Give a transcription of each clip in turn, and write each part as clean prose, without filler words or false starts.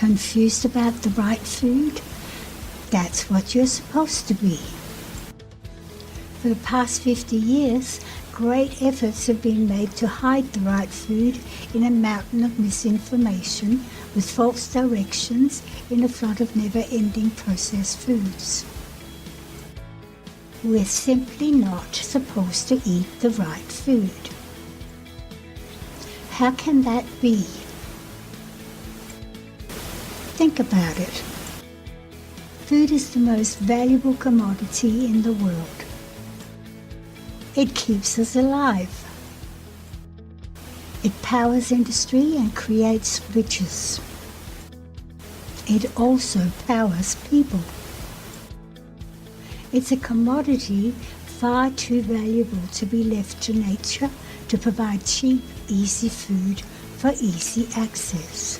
Confused about the right food? That's what you're supposed to be. For the past 50 years, great efforts have been made to hide the right food in a mountain of misinformation with false directions in a flood of never-ending processed foods. We're simply not supposed to eat the right food. How can that be? Think about it. Food is the most valuable commodity in the world. It keeps us alive. It powers industry and creates riches. It also powers people. It's a commodity far too valuable to be left to nature to provide cheap, easy food for easy access.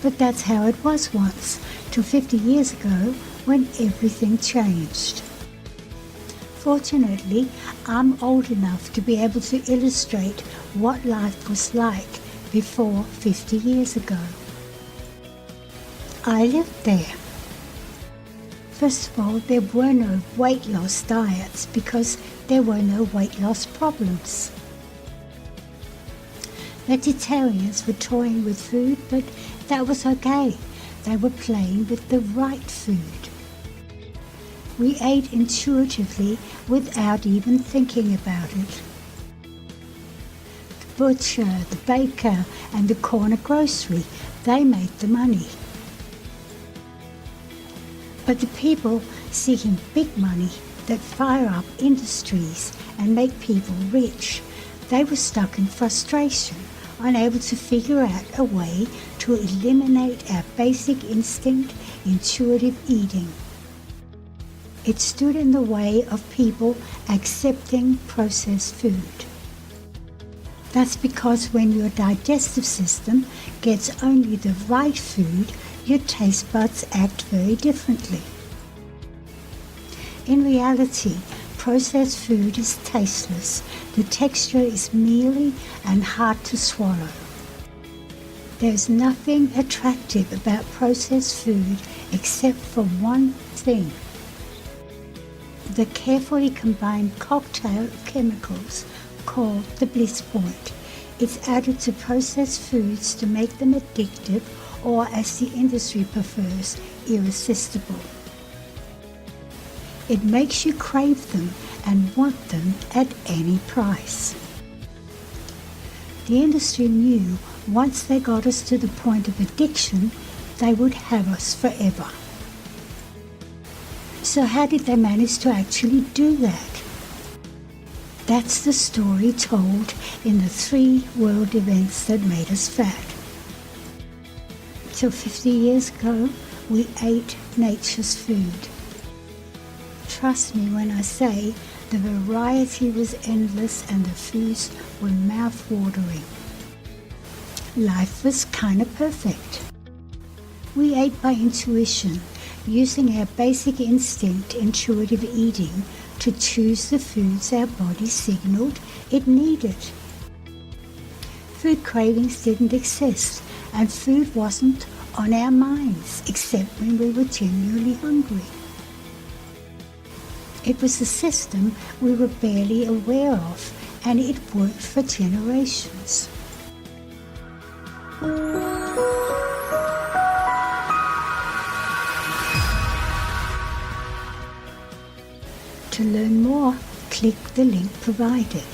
But that's how it was once, till 50 years ago when everything changed. Fortunately, I'm old enough to be able to illustrate what life was like before 50 years ago. I lived there. First of all, there were no weight loss diets because there were no weight loss problems. Vegetarians were toying with food, but that was okay. They were playing with the right food. We ate intuitively without even thinking about it. The butcher, the baker, and the corner grocery, they made the money. But the people seeking big money that fire up industries and make people rich, they were stuck in frustration, unable to figure out a way to eliminate our basic instinct, intuitive eating. It stood in the way of people accepting processed food. That's because when your digestive system gets only the right food, your taste buds act very differently. In reality, processed food is tasteless. The texture is mealy and hard to swallow. There's nothing attractive about processed food except for one thing: the carefully combined cocktail of chemicals called the bliss point. It's added to processed foods to make them addictive, or as the industry prefers, irresistible. It makes you crave them and want them at any price. The industry knew once they got us to the point of addiction, they would have us forever. So how did they manage to actually do that? That's the story told in the 3 world events that made us fat. Till 50 years ago, we ate nature's food. Trust me when I say the variety was endless and the foods were mouth-watering. Life was kind of perfect. We ate by intuition, using our basic instinct, intuitive eating, to choose the foods our body signaled it needed. Food cravings didn't exist, and food wasn't on our minds except when we were genuinely hungry. It was a system we were barely aware of, and it worked for generations. To learn more, click the link provided.